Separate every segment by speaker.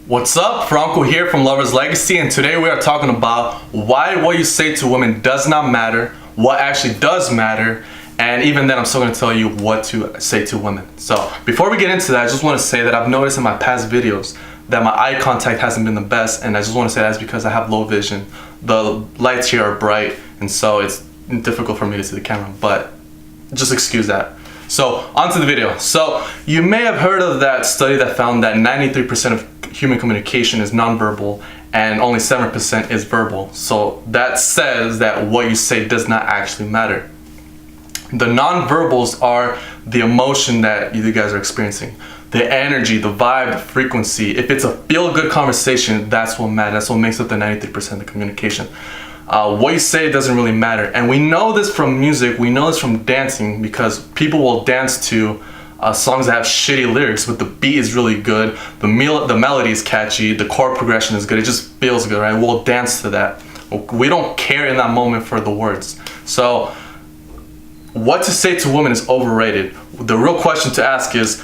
Speaker 1: What's up? Franco here from Lovers Legacy, and today we are talking about why what you say to women does not matter, what actually does matter, and even then I'm still going to tell you what to say to women. So before we get into that, I just want to say that I've noticed in my past videos that my eye contact hasn't been the best, and I just want to say that's because I have low vision. The lights here are bright, and so it's difficult for me to see the camera, but just excuse that. So onto the video. So you may have heard of that study that found that 93% of human communication is nonverbal and only 7% is verbal. So that says that what you say does not actually matter. The nonverbals are the emotion that you guys are experiencing, the energy, the vibe, the frequency. If it's a feel-good conversation, that's what matters. That's what makes up the 93% of the communication. What you say doesn't really matter, and we know this from music, we know this from dancing, because people will dance to songs that have shitty lyrics, but the beat is really good, the melody is catchy, the chord progression is good, it just feels good, right? We'll dance to that. We don't care in that moment for the words. So what to say to women is overrated. The real question to ask is,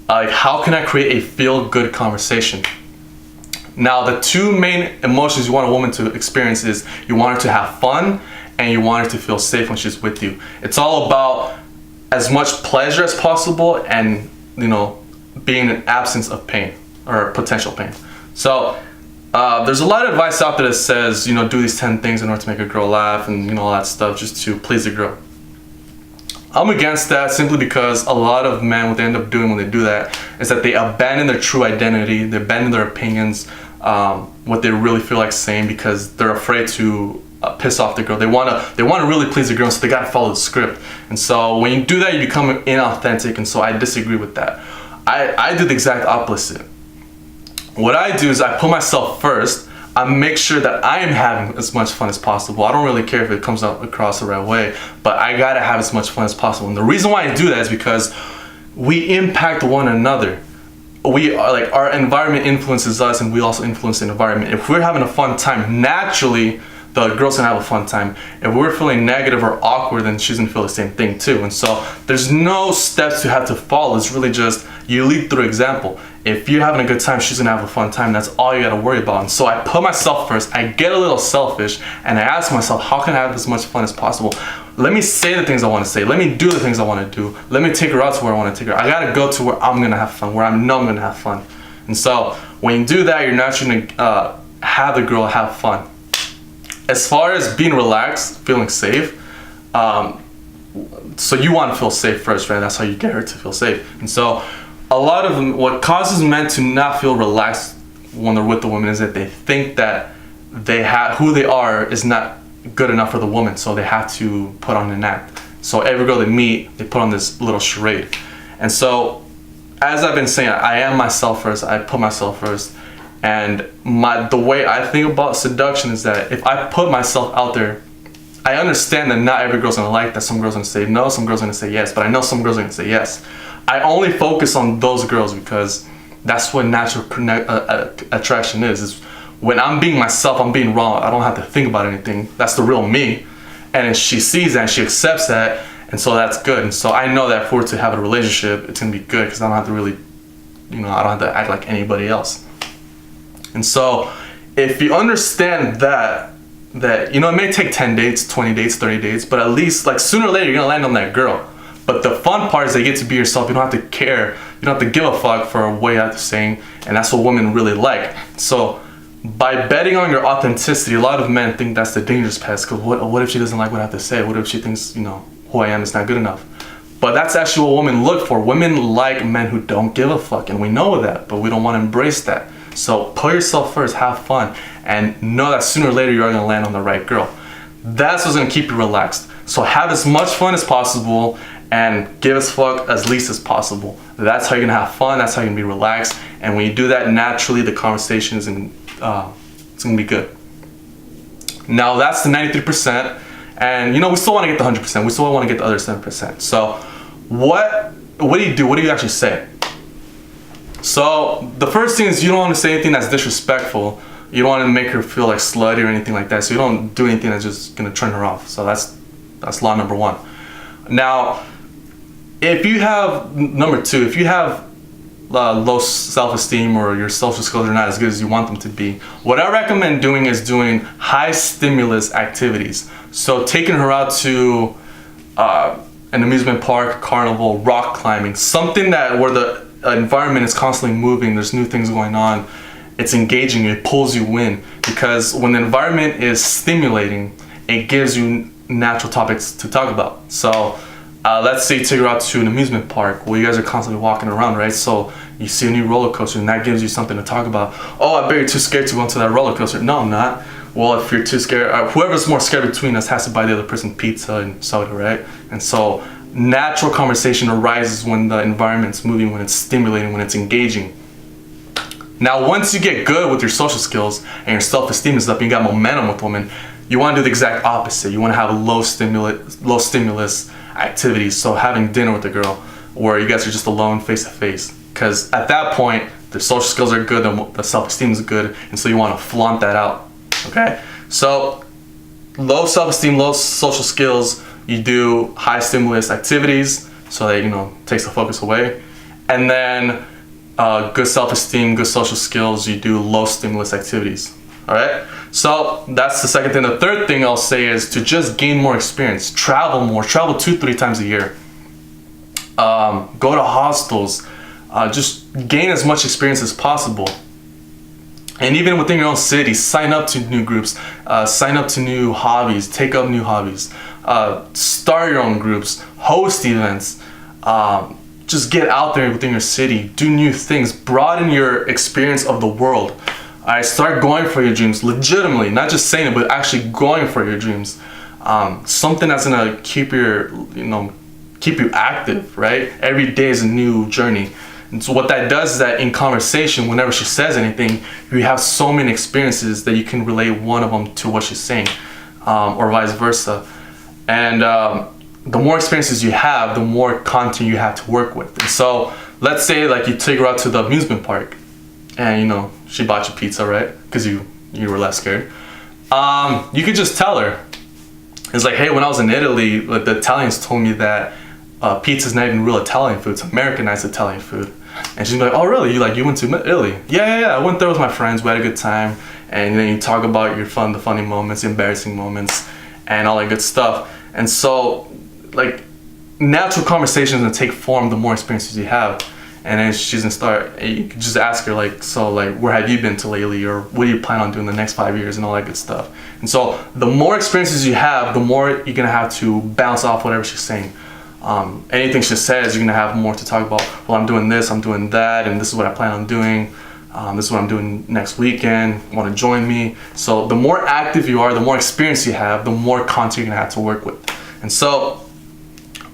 Speaker 1: how can I create a feel-good conversation? Now, the two main emotions you want a woman to experience is you want her to have fun and you want her to feel safe when she's with you. It's all about as much pleasure as possible and, being an absence of pain or potential pain. So there's a lot of advice out there that says, do these 10 things in order to make a girl laugh and all that stuff just to please a girl. I'm against that simply because a lot of men, what they end up doing when they do that is that they abandon their true identity, they abandon their opinions, what they really feel like saying, because they're afraid to piss off the girl. They want to really please the girl, so they got to follow the script. And so when you do that, you become inauthentic, and so I disagree with that. I do the exact opposite. What I do is I put myself first. I make sure that I am having as much fun as possible. I don't really care if it comes out across the right way, but I gotta have as much fun as possible. And the reason why I do that is because we impact one another. We are our environment influences us, and we also influence the environment. If we're having a fun time, naturally the girl's gonna have a fun time. If we're feeling negative or awkward, then she's gonna feel the same thing too. And so there's no steps to have to follow. It's really just you lead through example. If you're having a good time, she's gonna have a fun time. That's all you gotta worry about. And so I put myself first. I get a little selfish, and I ask myself, how can I have as much fun as possible? Let me say the things I want to say. Let me do the things I want to do. Let me take her out to where I want to take her. I gotta go to where I'm gonna have fun, where I know I'm gonna have fun. And so when you do that, you're naturally gonna have the girl have fun. As far as being relaxed, feeling safe, so you want to feel safe first, right? That's how you get her to feel safe. And so a lot of them, what causes men to not feel relaxed when they're with the woman is that they think that who they are is not good enough for the woman, so they have to put on an act. So every girl they meet, they put on this little charade. And so, as I've been saying, I am myself first. I put myself first. And the way I think about seduction is that if I put myself out there, I understand that not every girl's gonna like that. Some girls are gonna say no, some girls are gonna say yes, but I know some girls are gonna say yes. I only focus on those girls because that's what natural attraction is when I'm being myself, I'm being raw. I don't have to think about anything. That's the real me. And if she sees that and she accepts that, and so that's good. And so I know that if we're to have a relationship, it's gonna be good because I don't have to really, I don't have to act like anybody else. And so if you understand that it may take 10 dates, 20 dates, 30 dates, but at least sooner or later you're gonna land on that girl. But the fun part is that you get to be yourself. You don't have to care. You don't have to give a fuck for what you have to say, and that's what women really like. So by betting on your authenticity, a lot of men think that's the dangerous path, because what if she doesn't like what I have to say? What if she thinks, who I am is not good enough? But that's actually what women look for. Women like men who don't give a fuck, and we know that, but we don't want to embrace that. So put yourself first, have fun, and know that sooner or later you are going to land on the right girl. That's what's going to keep you relaxed. So have as much fun as possible and give as fuck as least as possible. That's how you're going to have fun. That's how you're going to be relaxed. And when you do that, naturally the conversation is it's going to be good. Now that's the 93%. And we still want to get the 100%. We still want to get the other 7%. So what do you do? What do you actually say? So the first thing is you don't want to say anything that's disrespectful. You don't want to make her feel like slutty or anything like that. So you don't do anything that's just gonna turn her off. So that's law number one. Now, if you have number two, if you have low self-esteem or your social skills are not as good as you want them to be, what I recommend doing is doing high stimulus activities. So taking her out to an amusement park, carnival, rock climbing, something that where the environment is constantly moving, there's new things going on, it's engaging you, it pulls you in, because when the environment is stimulating, it gives you natural topics to talk about. So let's say you take her out to an amusement park where you guys are constantly walking around, right? So you see a new roller coaster and that gives you something to talk about. Oh, I bet you're too scared to go into that roller coaster. No, I'm not. Well, if you're too scared, whoever's more scared between us has to buy the other person pizza and soda, right? And so natural conversation arises when the environment's moving, when it's stimulating, when it's engaging. Now, once you get good with your social skills and your self-esteem is up and you got momentum with women, you want to do the exact opposite. You want to have low stimulus activities. So having dinner with a girl where you guys are just alone face to face. Because at that point, the social skills are good, the self-esteem is good, and so you want to flaunt that out. Okay? So low self-esteem, low social skills, you do high stimulus activities so that, takes the focus away. And then good self-esteem, good social skills, you do low stimulus activities. All right? So that's the second thing. The third thing I'll say is to just gain more experience. Travel more. Travel 2-3 times a year. Go to hostels. Just gain as much experience as possible. And even within your own city, sign up to new groups. Sign up to new hobbies. Take up new hobbies. Start your own groups. Host events. Just get out there within your city. Do new things. Broaden your experience of the world. Start going for your dreams, legitimately, not just saying it, but actually going for your dreams. Something that's gonna keep you active, right? Every day is a new journey. And so what that does is that in conversation, whenever she says anything, you have so many experiences that you can relate one of them to what she's saying, or vice versa. And the more experiences you have, the more content you have to work with. And so let's say like you take her out to the amusement park and she bought you pizza, right? Because you were less scared. You could just tell her. It's like, hey, when I was in Italy, the Italians told me that pizza's not even real Italian food, it's Americanized Italian food. And she's like, oh really? You went to Italy? Yeah, I went there with my friends, we had a good time. And then you talk about the funny moments, embarrassing moments, and all that good stuff. And so, natural conversations gonna take form the more experiences you have. And then she's gonna start, you can just ask her where have you been to lately, or what do you plan on doing the next 5 years, and all that good stuff. And so the more experiences you have, the more you're gonna have to bounce off whatever she's saying. Anything she says, you're gonna have more to talk about. Well, I'm doing this, I'm doing that, and this is what I plan on doing. This is what I'm doing next weekend. Want to join me? So the more active you are, the more experience you have, the more content you're gonna have to work with. And so,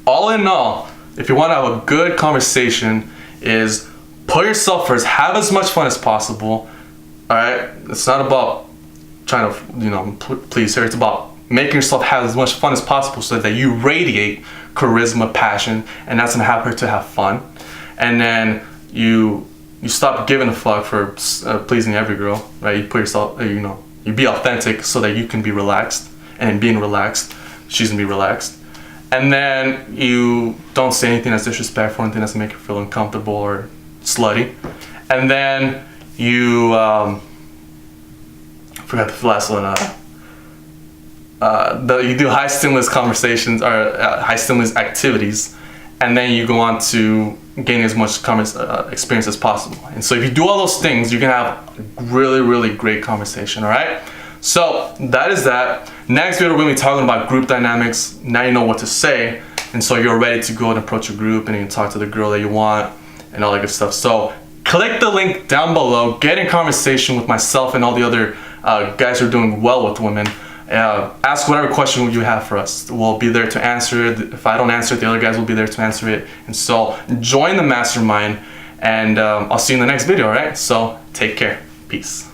Speaker 1: all in all, if you want to have a good conversation, is put yourself first, have as much fun as possible. All right, it's not about trying to please her. It's about making yourself have as much fun as possible so that you radiate charisma, passion, and that's gonna have her to have fun. And then you stop giving a fuck for pleasing every girl, right? You put yourself, you be authentic so that you can be relaxed, and in being relaxed, she's gonna be relaxed. And then you don't say anything that's disrespectful, anything that's make her feel uncomfortable or slutty. And then you, forgot the last one. You do high stimulus conversations or high stimulus activities, and then you go on to gain as much experience as possible. And so if you do all those things, you can have a really, really great conversation. All right. So that is that. Next video, we're going to be talking about group dynamics. Now you know what to say, and so you're ready to go and approach your group, and you can talk to the girl that you want and all that good stuff. So click the link down below, get in conversation with myself and all the other guys who are doing well with women. Ask whatever question you have for us. We'll be there to answer it. If I don't answer it, the other guys will be there to answer it. And so join the mastermind, and I'll see you in the next video, all right? So take care. Peace.